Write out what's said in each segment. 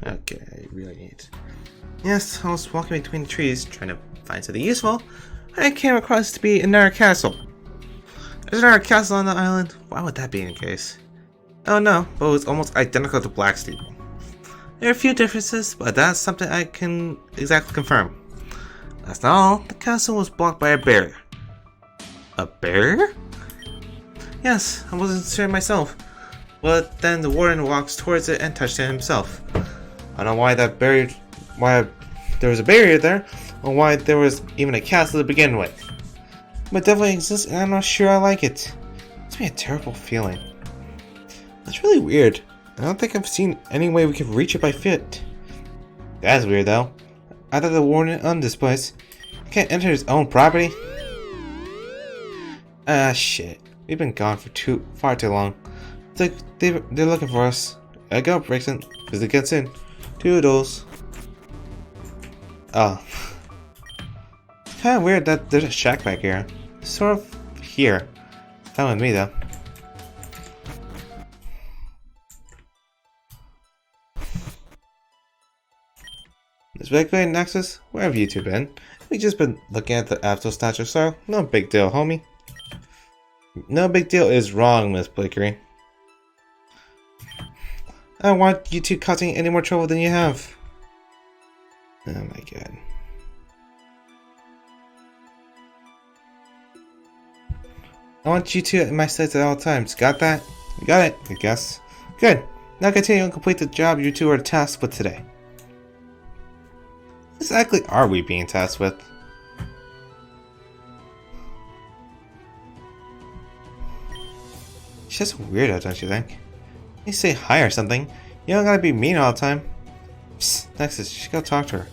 Okay, I really need. Yes, I was walking between the trees trying to find something useful. I came across to be another castle. There's another castle on the island. Why would that be in case? Oh no, but it was almost identical to Black Steeple. There are a few differences, but that's something I can exactly confirm. That's not all. The castle was blocked by a barrier. A barrier? Yes, I wasn't sure myself. But then the warden walks towards it and touched it himself. I don't know why why there was a barrier there, or why there was even a castle to begin with. But it definitely exists, and I'm not sure I like it. It's been a terrible feeling. That's really weird. I don't think I've seen any way we could reach it by foot. That's weird though. I thought the warden owned this place. He can't enter his own property. Ah shit. We've been gone for far too long. It's like they're looking for us. I go, Brixton, because it gets in. Toodles. Oh. It's kinda weird that there's a shack back here. Sort of here. Fine with me though. Is Victory and Nexus? Where have you two been? We just been looking at the Apto statue, so no big deal, homie. No big deal is wrong, Miss Blickery. I don't want you two causing any more trouble than you have. Oh my god. I want you two at my sides at all times. Got that? You got it, I guess. Good. Now continue and complete the job you two are tasked with today. What exactly are we being tasked with? She's just a weirdo, don't you think? You say hi or something. You don't gotta be mean all the time. Psst, Nexus, you should go talk to her.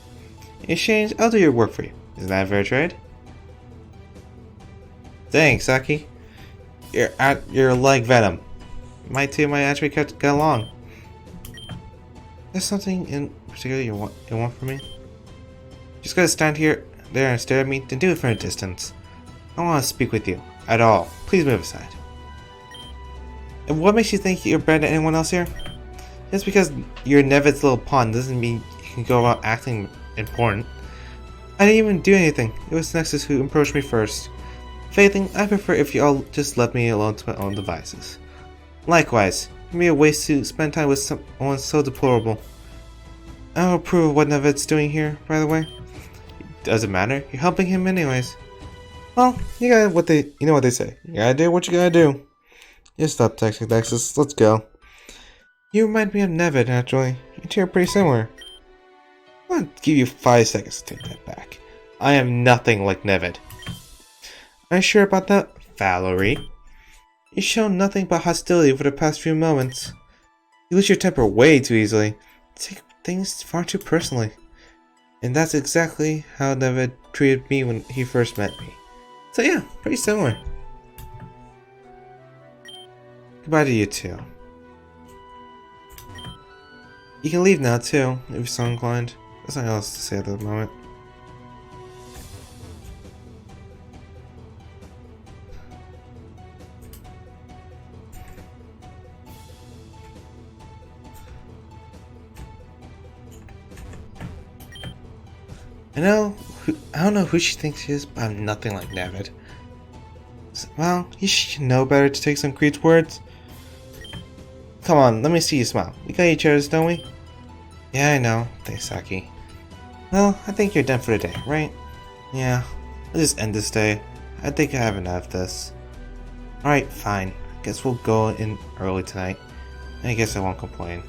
In exchange, I'll do your work for you. Isn't that a fair trade? Thanks, Saki. You're like Venom. My two might actually get along. There's something in particular you want from me? Just gotta stand there and stare at me, then do it from a distance. I don't want to speak with you at all. Please move aside. And what makes you think you're better than anyone else here? Just because you're Nevid's little pawn doesn't mean you can go about acting important. I didn't even do anything. It was Nexus who approached me first. If anything, I prefer if you all just left me alone to my own devices. Likewise, it would be a waste to spend time with someone so deplorable. I don't approve of what Nevid's doing here, by the way. Doesn't matter. You're helping him anyways. Well, you know what they say. You gotta do what you gotta do. Just stop texting Nexus. Let's go. You remind me of Nevid, naturally. You two are pretty similar. I'll give you 5 seconds to take that back. I am nothing like Nevid. Are you sure about that, Valerie? You've shown nothing but hostility for the past few moments. You lose your temper way too easily. You take things far too personally. And that's exactly how Nevid treated me when he first met me. So yeah, pretty similar. Goodbye to you too. You can leave now too, if you're so inclined. There's nothing else to say at the moment. I don't know who she thinks she is, but I'm nothing like Nevid. Well, you should know better to take some Creed's words. Come on, let me see you smile. We got each other's, don't we? Yeah, I know. Thanks, Saki. Well, I think you're done for the day, right? Yeah, I'll just end this day. I think I have enough of this. Alright, fine. Guess we'll go in early tonight. I guess I won't complain.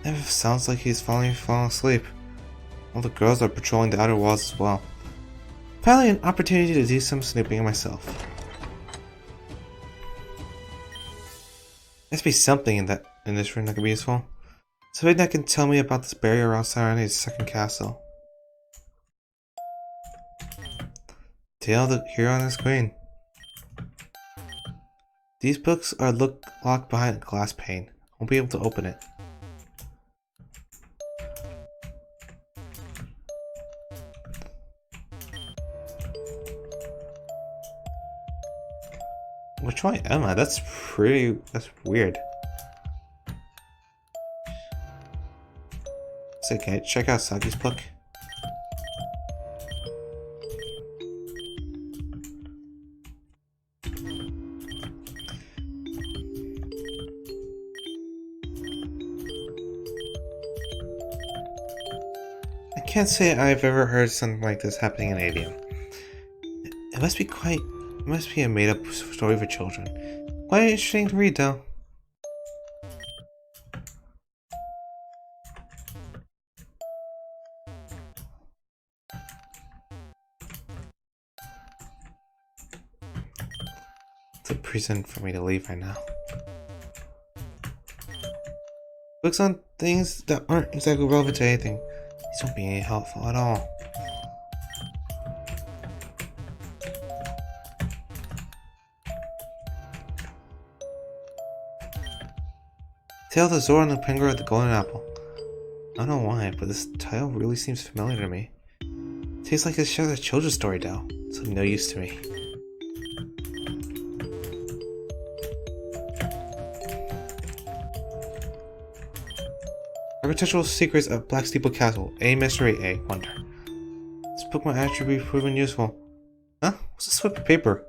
It sounds like he's falling asleep. All the girls are patrolling the outer walls as well. Finally, an opportunity to do some snooping myself. Must be something in this room that could be useful. Something that can tell me about this barrier around Sarani's second castle. Tale the hero on the screen. These books are locked behind a glass pane. I won't be able to open it. Which one am I? That's weird. It's okay, check out Saki's book. I can't say I've ever heard something like this happening in Adium. It must be a made-up story for children. Quite interesting to read, though. It's a reason for me to leave right now. Books on things that aren't exactly relevant to anything. These won't be any helpful at all. Tale of the Zora and the Penguin of the Golden Apple. I don't know why, but this title really seems familiar to me. It tastes like it's just a children's story, though. It's of no use to me. Architectural Secrets of Black Steeple Castle. A mystery, A wonder. This book might actually be proven useful. Huh? What's this slip of paper?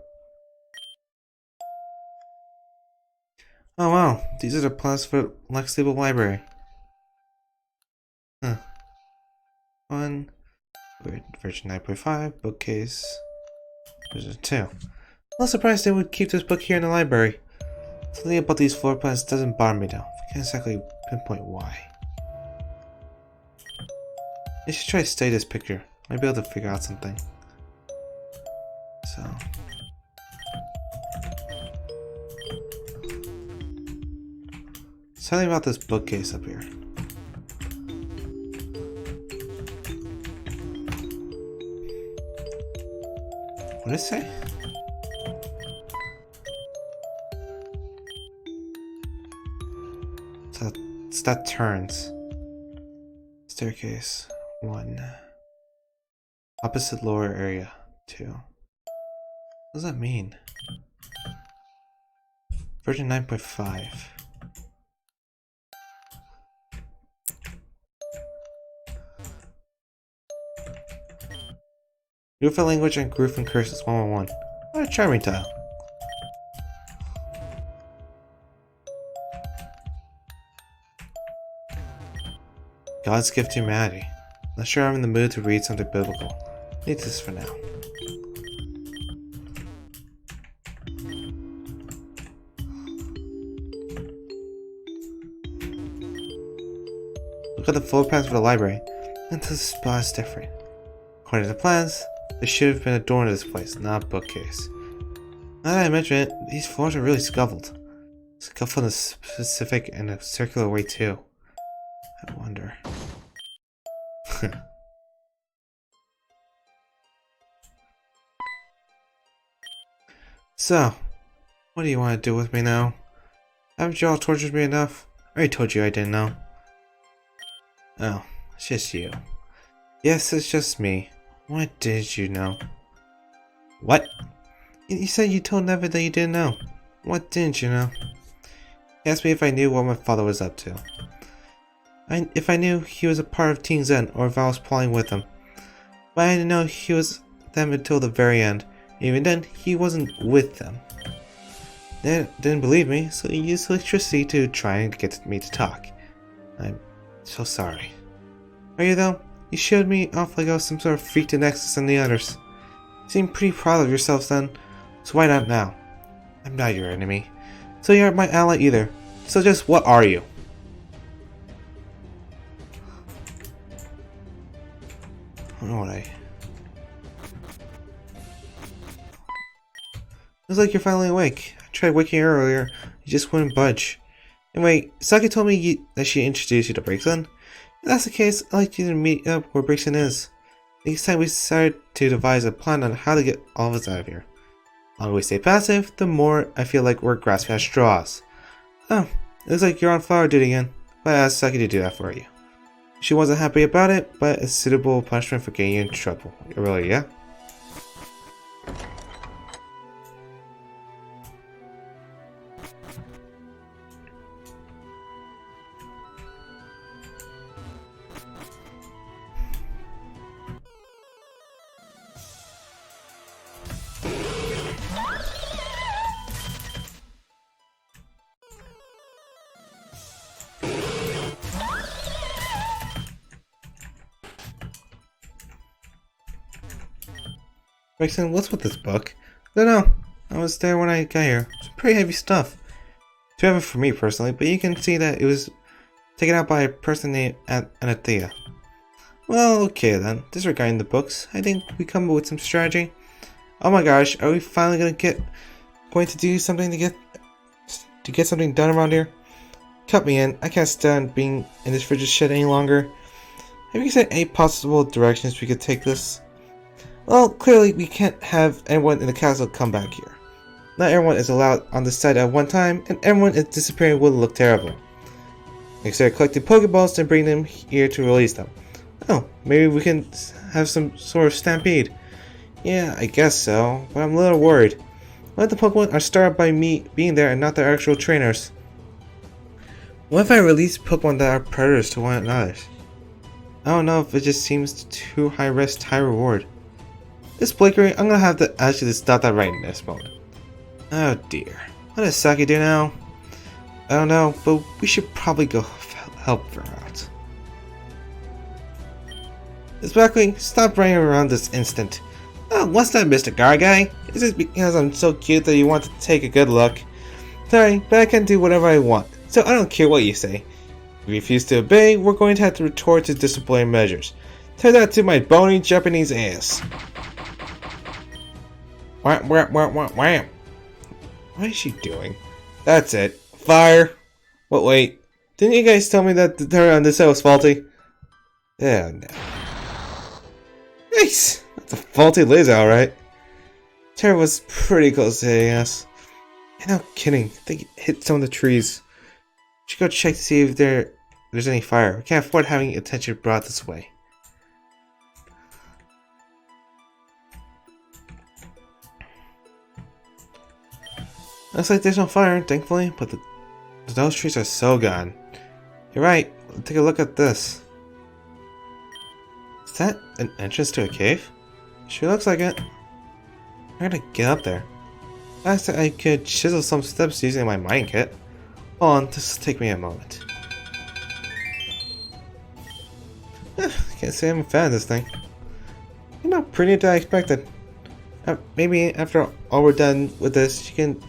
Oh wow, these are the plans for Black Steeple Library. Huh. One. Version 9.5, bookcase. Version 2. I'm not surprised they would keep this book here in the library. Something about these floor plans doesn't bother me though. I can't exactly pinpoint why. I should try to study this picture. Might be able to figure out something. So. Something about this bookcase up here. What did it say? So it's that turns. Staircase 1. Opposite lower area 2. What does that mean? Version 9.5. Ufa language and Groove and curses 111. What a charming tile. God's gift to humanity. Not sure I'm in the mood to read something biblical. Need this for now. Look at the floor plans for the library. And this spot is different. According to the plans, there should have been a door to this place, not a bookcase. Now that I mention it, these floors are really scuffled. Scuffled in a specific and a circular way too. I wonder. So, what do you want to do with me now? Haven't you all tortured me enough? I already told you I didn't know. Oh, it's just you. Yes, it's just me. What did you know? What? You said you told Never that you didn't know. What didn't you know? He asked me if I knew what my father was up to. If I knew he was a part of Team Zen or if I was plotting with him. But I didn't know he was them until the very end. Even then, he wasn't with them. They didn't believe me, so he used electricity to try and get me to talk. I'm so sorry. Are you though? You showed me off like I was some sort of freak to Nexus than the others. You seem pretty proud of yourselves then, so why not now? I'm not your enemy, so you aren't my ally either. So just what are you? I don't know what Looks like you're finally awake. I tried waking you earlier, you just wouldn't budge. Anyway, Saki told me that she introduced you to Breakson. If that's the case, I'd like you to meet up where Breakson is. Next time we decided to devise a plan on how to get all of us out of here. The longer we stay passive, the more I feel like we're grasping at straws. Oh, it looks like you're on flower duty again, but I asked Saki to do that for you. She wasn't happy about it, but a suitable punishment for getting you in trouble. Really, yeah? Gregson, what's with this book? I don't know. I was there when I got here. It's pretty heavy stuff. Too heavy for me personally, but you can see that it was taken out by a person named Anathea. Well, okay then. Disregarding the books, I think we come up with some strategy. Oh my gosh, are we finally going to do something to get something done around here? Cut me in. I can't stand being in this frigid shit any longer. Have you said any possible directions we could take this? Well, clearly we can't have anyone in the castle come back here. Not everyone is allowed on the site at one time, and everyone is disappearing would look terrible. Instead of collecting Pokeballs and bring them here to release them. Oh, maybe we can have some sort of stampede. Yeah, I guess so, but I'm a little worried. What if the Pokemon are started by me being there and not their actual trainers? What if I release Pokemon that are predators to one another? I don't know if it just seems too high risk, high reward. This Blakely, I'm gonna have to actually stop that right in this moment. Oh dear. What does Saki do now? I don't know, but we should probably go help her out. Miss Blakely, stop running around this instant. Oh, what's that, Mr. Guy? Is it because I'm so cute that you want to take a good look? Sorry, but I can do whatever I want, so I don't care what you say. If you refuse to obey, we're going to have to retort to disciplinary measures. Tell that to my bony Japanese ass. Wham, wham, wham, wham, wham. What is she doing? That's it. Fire! But wait, didn't you guys tell me that the turret on this side was faulty? Yeah, no. Nice! That's a faulty laser, alright. Turret was pretty close to hitting us. And no kidding, I think it hit some of the trees. We should go check to see if there's any fire. We can't afford having attention brought this way. Looks like there's no fire, thankfully, but those trees are so gone. You're right, let's take a look at this. Is that an entrance to a cave? Sure looks like it. I gotta get up there. I said I could chisel some steps using my mining kit. Hold on, this will take me a moment. Can't say I'm a fan of this thing. You're not pretty than I expected. Maybe after all we're done with this, you can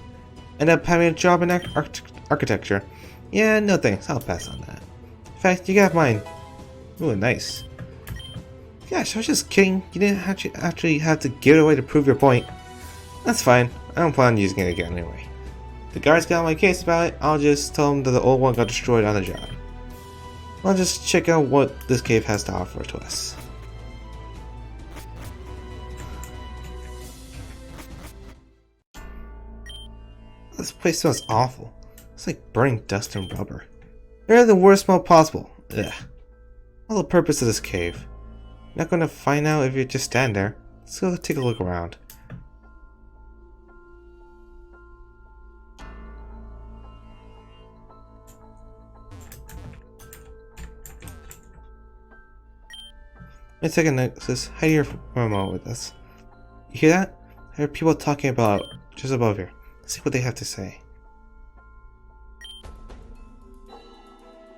end up having a job in architecture. Yeah, no thanks, I'll pass on that. In fact, you got mine. Ooh, nice. Gosh, I was just kidding. You didn't actually have to give it away to prove your point. That's fine. I don't plan on using it again anyway. If the guards got on my case about it, I'll just tell them that the old one got destroyed on the job. I'll just check out what this cave has to offer to us. This place smells awful. It's like burning dust and rubber. They're the worst smell possible. Ugh. What's the purpose of this cave? You're not gonna find out if you just stand there. Let's go take a look around. Let's take a notice. Hide here for a moment with us. You hear that? I hear people talking about just above here. Let's see what they have to say.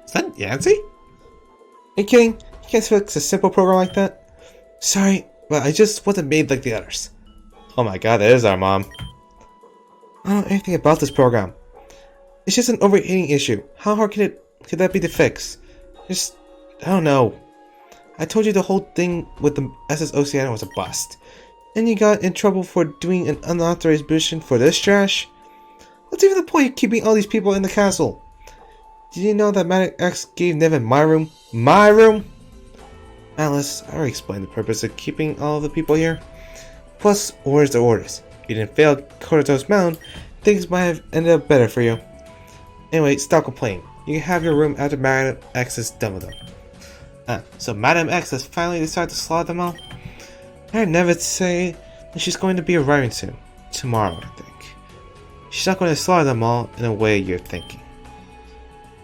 Is that Yancy? Are you kidding? You can't fix a simple program like that? Sorry, but I just wasn't made like the others. Oh my god, that is our mom. I don't know anything about this program. It's just an overheating issue. How hard could that be to fix? I don't know. I told you the whole thing with the SS Oceania was a bust. And you got in trouble for doing an unauthorized mission for this trash? What's even the point of keeping all these people in the castle? Did you know that Madam X gave Nevin my room? My room? Alice, I already explained the purpose of keeping all of the people here. Plus, orders are orders. If you didn't fail Koto's Mountain, things might have ended up better for you. Anyway, stop complaining. You can have your room after Madam X is done with them. So Madam X has finally decided to slaughter them all? I heard Nevin say that she's going to be arriving soon. Tomorrow, I think. She's not going to slaughter them all in a way you're thinking.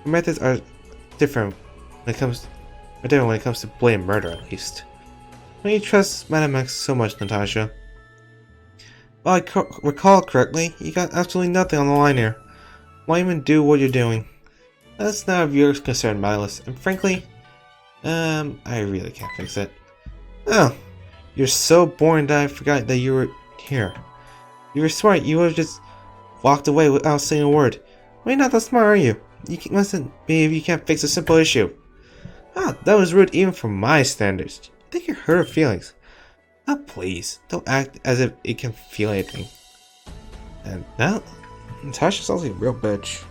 Her methods are different when it comes to blatant murder, at least. Why do you trust Madam X so much, Natasha? Well, I recall correctly, you got absolutely nothing on the line here. Why even do what you're doing? That's none of your concern, Malice, and frankly, I really can't fix it. Oh, You're so boring that I forgot that you were here. You were smart, you would have just walked away without saying a word. Why not that smart, are you? You mustn't be if you can't fix a simple issue. Ah, that was rude even for my standards. I think you hurt her feelings. Ah, please, don't act as if it can feel anything. And now, Natasha sounds like a real bitch.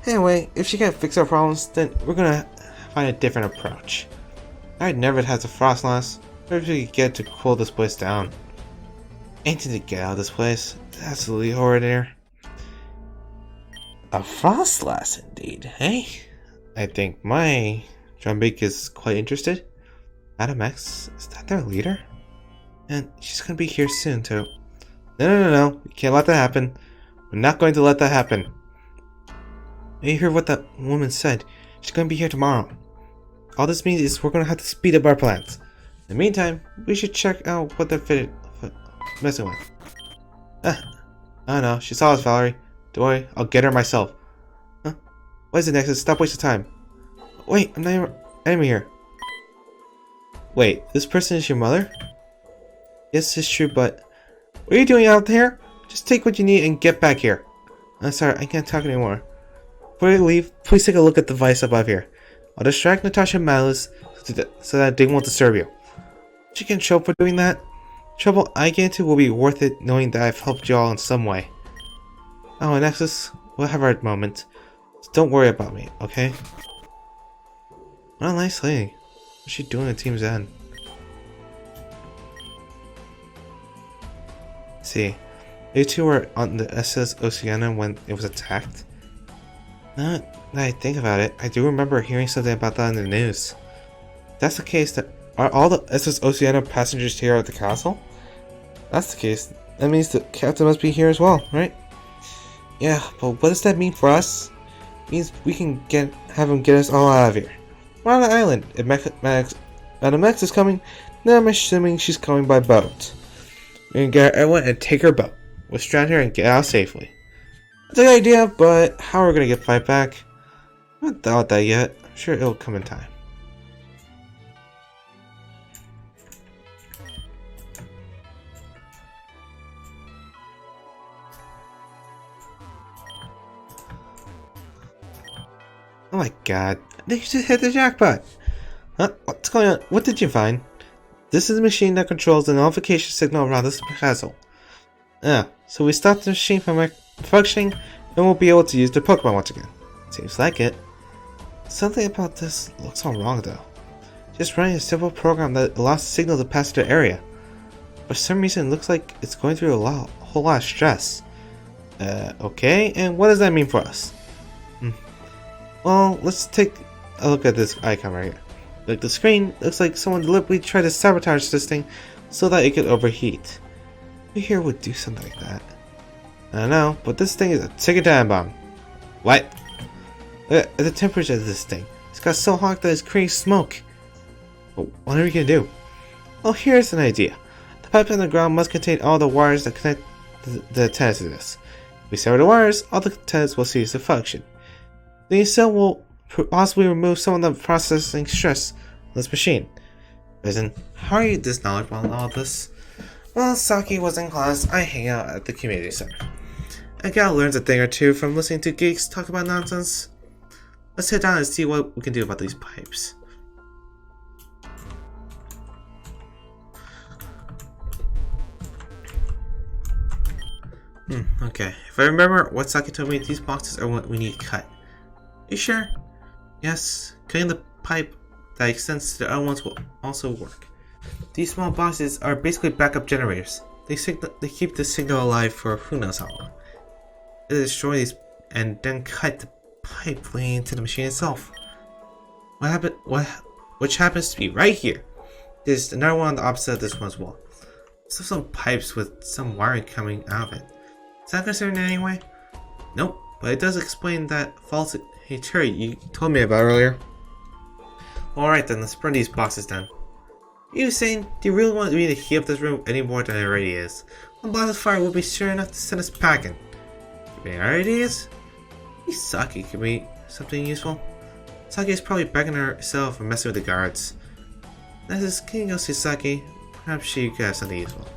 Anyway, if she can't fix our problems, then we're gonna find a different approach. I never had a frost last. Maybe we could get to cool this place down. Anything to get out of this place. It's absolutely horrid here. A frost lass indeed, hey? I think my Drumbeak is quite interested. Madam X, is that their leader? And she's gonna be here soon too. No. We can't let that happen. We're not going to let that happen. You hear what that woman said? She's gonna be here tomorrow. All this means is we're gonna have to speed up our plans. In the meantime, we should check out what they're messing with. I don't know. She saw us, Valerie. Don't worry, I'll get her myself. Huh? What is it, Nexus? Stop wasting time. Wait, I'm not even here. Wait, this person is your mother? Yes, it's true, but what are you doing out there? Just take what you need and get back here. I'm sorry, I can't talk anymore. Before you leave, please take a look at the device above here. I'll distract Natasha and Malice so that they won't disturb you. She can show up for doing that. Trouble I get into will be worth it knowing that I've helped you all in some way. Oh, and Nexus, we'll have our moment. So don't worry about me, okay? What a nice lady. What's she doing at Team's End? See, you two were on the SS Oceana when it was attacked. Now that I think about it, I do remember hearing something about that in the news. If that's the case, that are all the SS Oceana passengers here at the castle? If that's the case, that means the captain must be here as well, right? Yeah, but what does that mean for us? It means we can have him get us all out of here. We're on an island. If Madam X is coming, then I'm assuming she's coming by boat. We can get everyone and take her boat. We'll strand her and get out safely. That's a good idea, but how are we gonna get fight back? I haven't thought of that yet. I'm sure it'll come in time. Oh my god, they just hit the jackpot! Huh? What's going on? What did you find? This is the machine that controls the notification signal around this castle. So we stopped the machine from functioning and we'll be able to use the Pokemon once again. Seems like it. Something about this looks all wrong though. Just running a simple program that allows the signal to pass through the area. For some reason it looks like it's going through a whole lot of stress. Okay, and what does that mean for us? Well, let's take a look at this icon right here. Like the screen, looks like someone deliberately tried to sabotage this thing so that it could overheat. Who here would do something like that? I don't know, but this thing is a ticking time bomb. What? Look at the temperature of this thing. It's got so hot that it's creating smoke. But what are we gonna do? Well, here's an idea. The pipe underground must contain all the wires that connect the antennas to this. If we sever the wires, all the antennas will cease to function. The cell will possibly remove some of the processing stress on this machine. Risen, how are you this knowledgeable on all this? While Saki was in class, I hang out at the community center. I gotta learn a thing or two from listening to geeks talk about nonsense. Let's sit down and see what we can do about these pipes. Okay. If I remember what Saki told me, these boxes are what we need to cut. You sure? Yes. Cutting the pipe that extends to the other ones will also work. These small boxes are basically backup generators. They keep the signal alive for who knows how long. They destroy these and then cut the pipe leading into the machine itself. Which happens to be right here. There's another one on the opposite of this one as well. So some pipes with some wiring coming out of it. Is that concerning in any way? Nope, but it does explain that false theory you told me about earlier. Alright then, let's burn these boxes down. You were saying, do you really want me to heat up this room any more than it already is? One blast of fire will be sure enough to send us packing. Any other ideas? Maybe Saki could be something useful. Saki is probably backing herself and messing with the guards. Can you go see Saki? Perhaps you got something useful.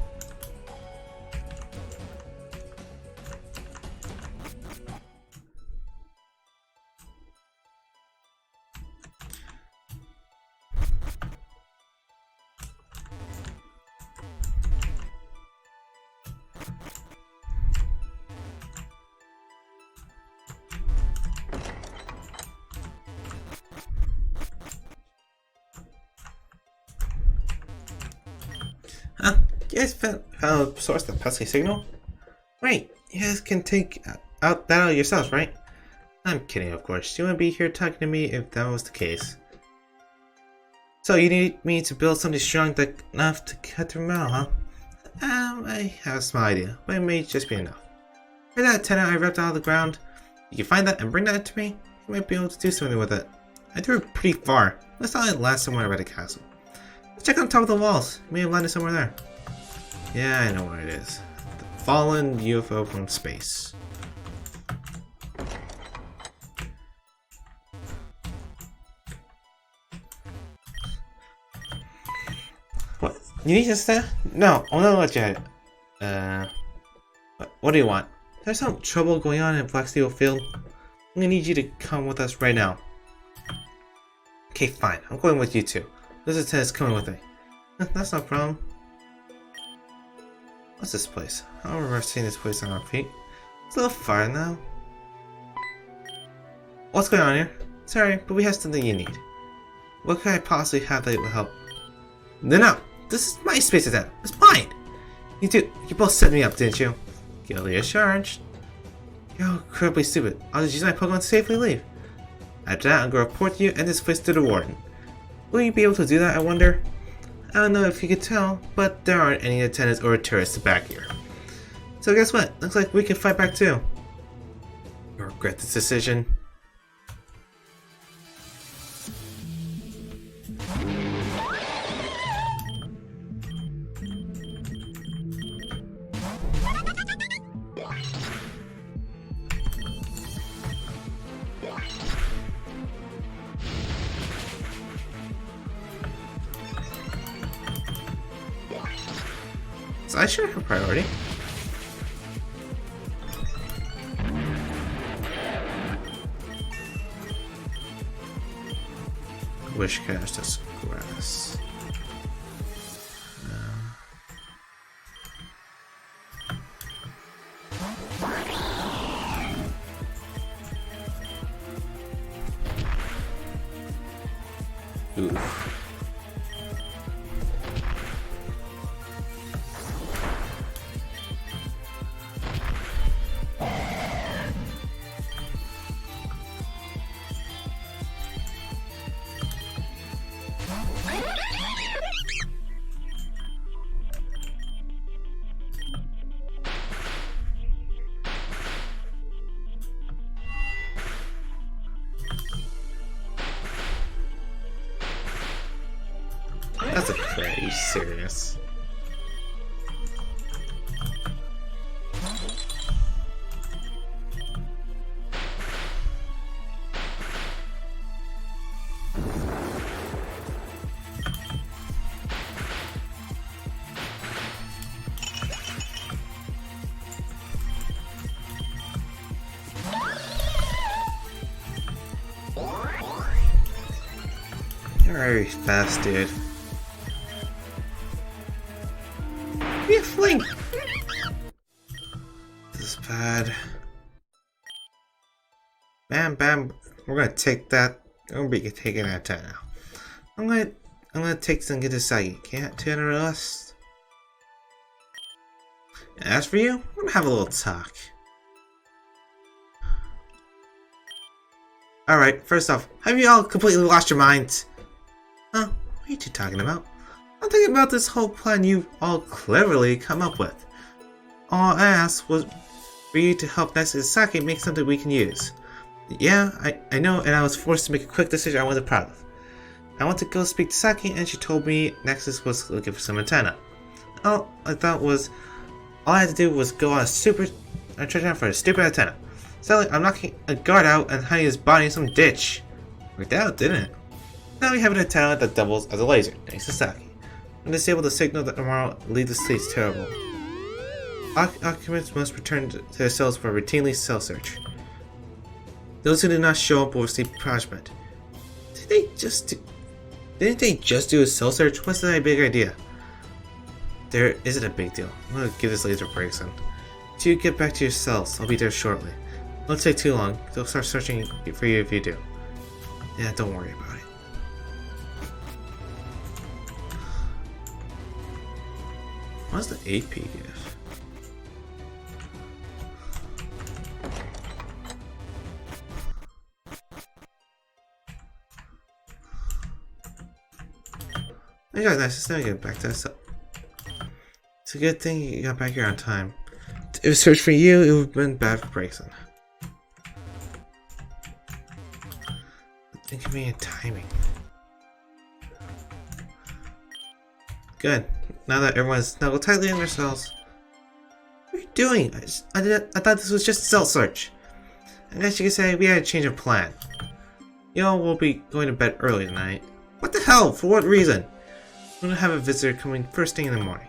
Huh? You guys found a source of the pesky signal? Right, you guys can take out yourselves, right? I'm kidding, of course. You wouldn't be here talking to me if that was the case. So you need me to build something strong enough to cut through metal, huh? I have a small idea, but it may just be enough. Hear that antenna I ripped out of the ground? You can find that and bring that to me? You might be able to do something with it. I threw it pretty far. Let's not let it land somewhere by the castle. Let's check on top of the walls. It may have landed somewhere there. Yeah, I know where it is. The fallen UFO from space. What? You need this there? No, I'll not let you have it. What do you want? There's some trouble going on in Black Steel Field. I'm gonna need you to come with us right now. Okay, fine. I'm going with you too. This is coming with me. That's no problem. What's this place? I don't remember seeing this place on our feet. It's a little far now. What's going on here? Sorry, but we have something you need. What could I possibly have that will help? No! This is my space attack. It's mine! You both set me up, didn't you? Guilty as charged. You're incredibly stupid. I'll just use my Pokemon to safely leave. After that, I'm gonna report you and this place to the warden. Will you be able to do that, I wonder? I don't know if you could tell, but there aren't any attendants or tourists back here. So guess what? Looks like we can fight back too. You'll regret this decision. So I should have a priority. Wish cast as grass. Oof. That's a threat, are you serious? You're very fast, dude. Be a fling! This is bad. Bam, bam. We're gonna take that. We're gonna be taking that time now. I'm gonna take some Gisagi. Can't turn the rest. And as for you, we're gonna have a little talk. Alright, first off, have you all completely lost your minds? Huh? What are you two talking about? I'm thinking about this whole plan you all cleverly come up with. All I asked was for you to help Gisagi make something we can use. Yeah, I know, and I was forced to make a quick decision I wasn't proud of. I went to go speak to Saki, and she told me Nexus was looking for some antenna. All I had to do was go on a treasure hunt for a stupid antenna. Sadly, I'm knocking a guard out and hiding his body in some ditch. Worked out, didn't it? Now we have an antenna that doubles as a laser, thanks to Saki. and disable the signal that tomorrow lead the state's terrible. Occupants must return to their cells for a routinely cell search. Those who do not show up will receive punishment. Didn't they just do a cell search? What's that big idea? There isn't a big deal. I'm gonna give this laser breaks in. So you get back to your cells. I'll be there shortly. Won't take too long. They'll start searching for you if you do. Yeah, don't worry about it. What's the AP give? You guys, nice to get back to us. It's a good thing you got back here on time. If it searched for you, it would have been bad for Grayson. Inconvenient timing. Good. Now that everyone's snuggled tightly in their cells. What are you doing? I thought this was just a cell search. I guess you could say we had a change of plan. You all will be going to bed early tonight. What the hell? For what reason? I'm gonna have a visitor coming first thing in the morning.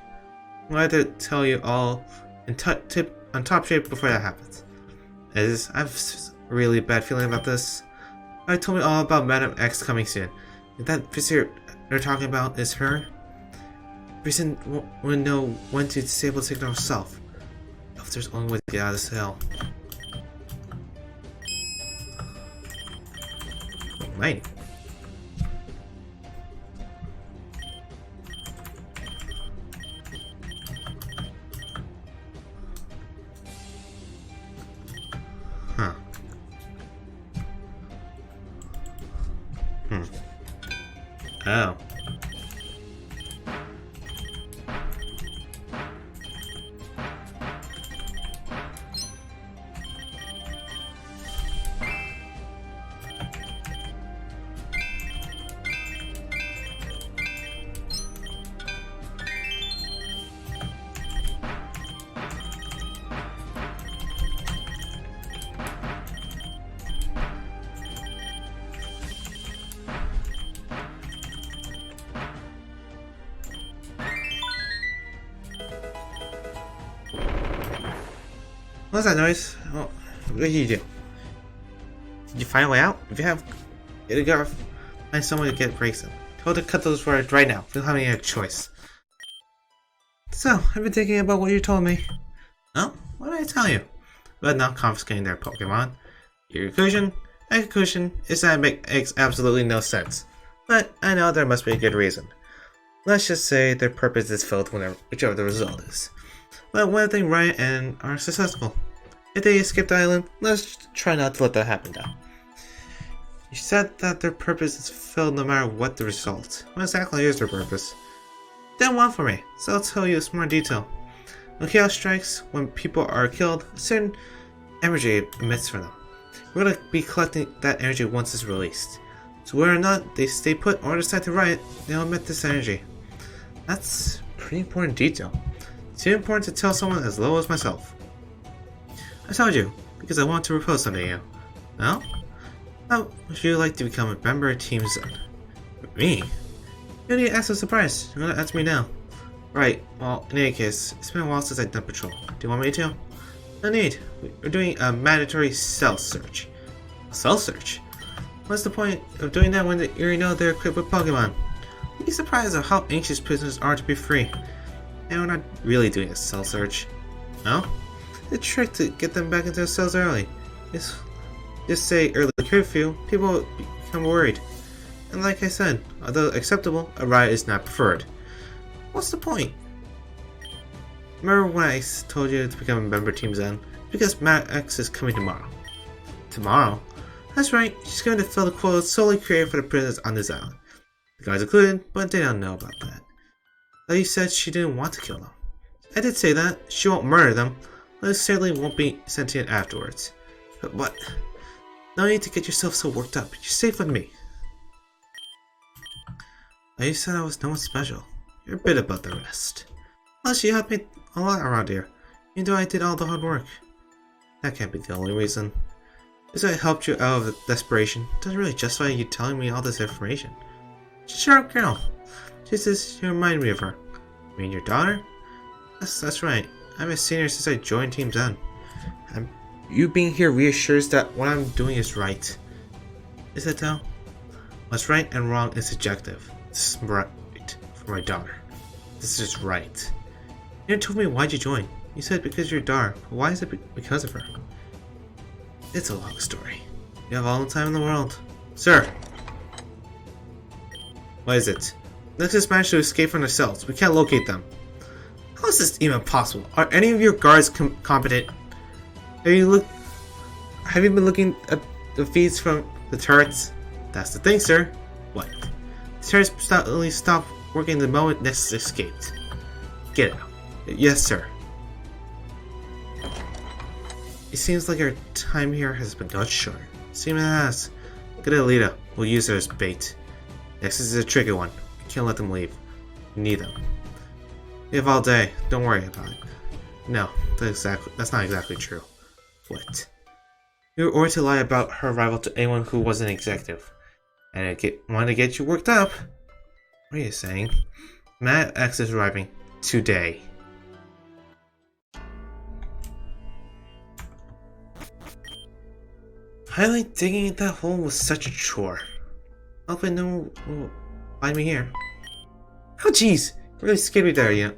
I'm glad to tell you all in top shape before that happens. I have a really bad feeling about this. I told me all about Madam X coming soon. If that visitor they're talking about is her, Reason will know when to disable the signal herself. If there's only way to get out of this hell. Mighty. Huh. Oh. What's that noise? Oh, what did you do? Did you find a way out? If you have, you gotta find someone to get breaks in. Tell to cut those wires right now. We don't have any other choice. So, I've been thinking about what you told me. Oh, what did I tell you? About not confiscating their Pokemon. Your conclusion is that it makes absolutely no sense. But I know there must be a good reason. Let's just say their purpose is filled whichever the result is. But what if they riot and are successful? If they escape the island, let's try not to let that happen now. You said that their purpose is filled no matter what the result. What exactly is their purpose? Done one for me, so I'll tell you some more detail. When chaos strikes, when people are killed, a certain energy emits from them. We're going to be collecting that energy once it's released. So whether or not they stay put or decide to riot, they'll emit this energy. That's pretty important detail. Too important to tell someone as low as myself. I told you, because I want to propose something to you. Well? How would you like to become a member of Team Zen? Me? You need to ask a surprise. You're gonna ask me now. Right, well, in any case, it's been a while since I've done patrol. Do you want me to? No need. We're doing a mandatory cell search. A cell search? What's the point of doing that when you already know they're equipped with Pokemon? You'd be surprised at how anxious prisoners are to be free. And we're not really doing a cell search. No? The trick to get them back into their cells early is just say early curfew, people will become worried. And like I said, although acceptable, a riot is not preferred. What's the point? Remember when I told you to become a member of Team Zen? Because Matt X is coming tomorrow. Tomorrow? That's right, she's going to fill the quota solely created for the prisoners on this island. The guys included, but they don't know about that. Lady said she didn't want to kill them. I did say that. She won't murder them, but it certainly won't be sentient afterwards. But what? No need to get yourself so worked up. You're safe with me. You said I was no one special. You're a bit above the rest. Plus, you helped me a lot around here, even though I did all the hard work. That can't be the only reason. Because I helped you out of desperation doesn't really justify you telling me all this information. Shut up, girl. You remind me of her. You mean your daughter? That's right. I'm a senior since I joined Team Zen. You being here reassures that what I'm doing is right. Is it though? What's right and wrong is subjective. This is right for my daughter. This is just right. You never told me why'd you join. You said because you're dark. Why is it because of her? It's a long story. You have all the time in the world. Sir! What is it? Nexus managed to escape from their cells. We can't locate them. How is this even possible? Are any of your guards competent? Have you been looking at the feeds from the turrets? That's the thing, sir. What? The turrets only stopped working the moment Nexus escaped. Get out. Yes, sir. It seems like our time here has been cut short. Seems it has. Good Alita. We'll use her as bait. Nexus is a tricky one. We can't let them leave. We need them. We have all day. Don't worry about it. No, that's not exactly true. What? You were ordered to lie about her arrival to anyone who wasn't executive. And I wanted to get you worked up. What are you saying? Matt X is arriving today. Finally digging that hole was such a chore. Hoping no one will find me here. Oh jeez, really scared me there, you know.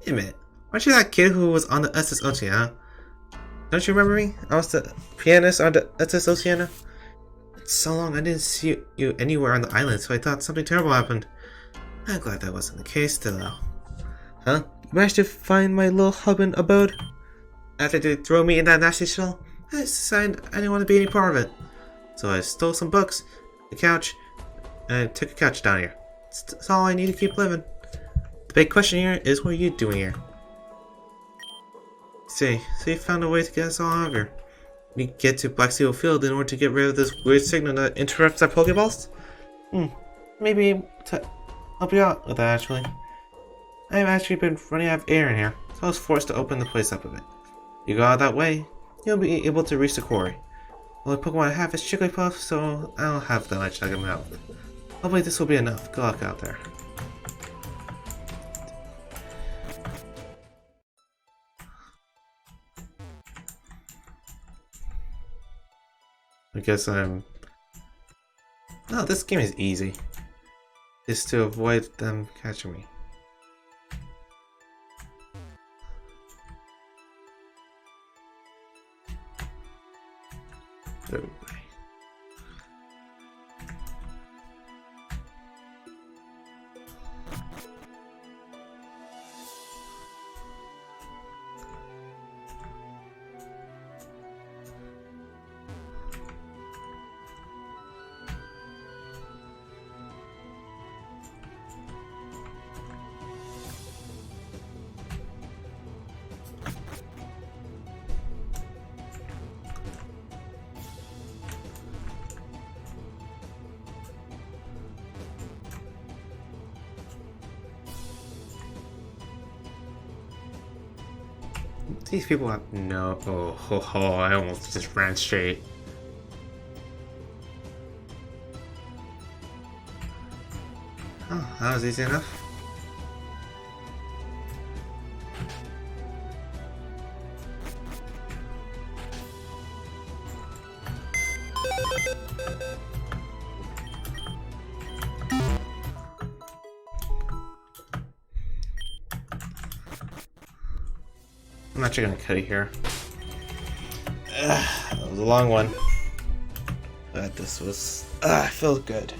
Wait a minute, aren't you that kid who was on the SS Oceana? Don't you remember me? I was the pianist on the SS Oceana. It's so long I didn't see you anywhere on the island, so I thought something terrible happened. I'm glad that wasn't the case still though. Huh? You managed to find my little hub and abode? After they throw me in that nasty shell, I decided I didn't want to be any part of it. So I stole some books, a couch, and I took a couch down here. That's all I need to keep living. The big question here is, what are you doing here? Say, so you found a way to get us all out of here. We get to Black Seal Field in order to get rid of this weird signal that interrupts our Pokeballs? Maybe to help you out with that actually. I've actually been running out of air in here, so I was forced to open the place up a bit. You go out that way, you'll be able to reach the quarry. The only Pokemon I have is Jigglypuff, so I don't have that much to get him out. Hopefully this will be enough. Good luck out there. I guess I'm... Oh, this game is easy. It's to avoid them catching me. Oh. These people have no... Oh, I almost just ran straight. Oh, that was easy enough. I'm actually gonna cut it here. That was a long one, but this was felt good.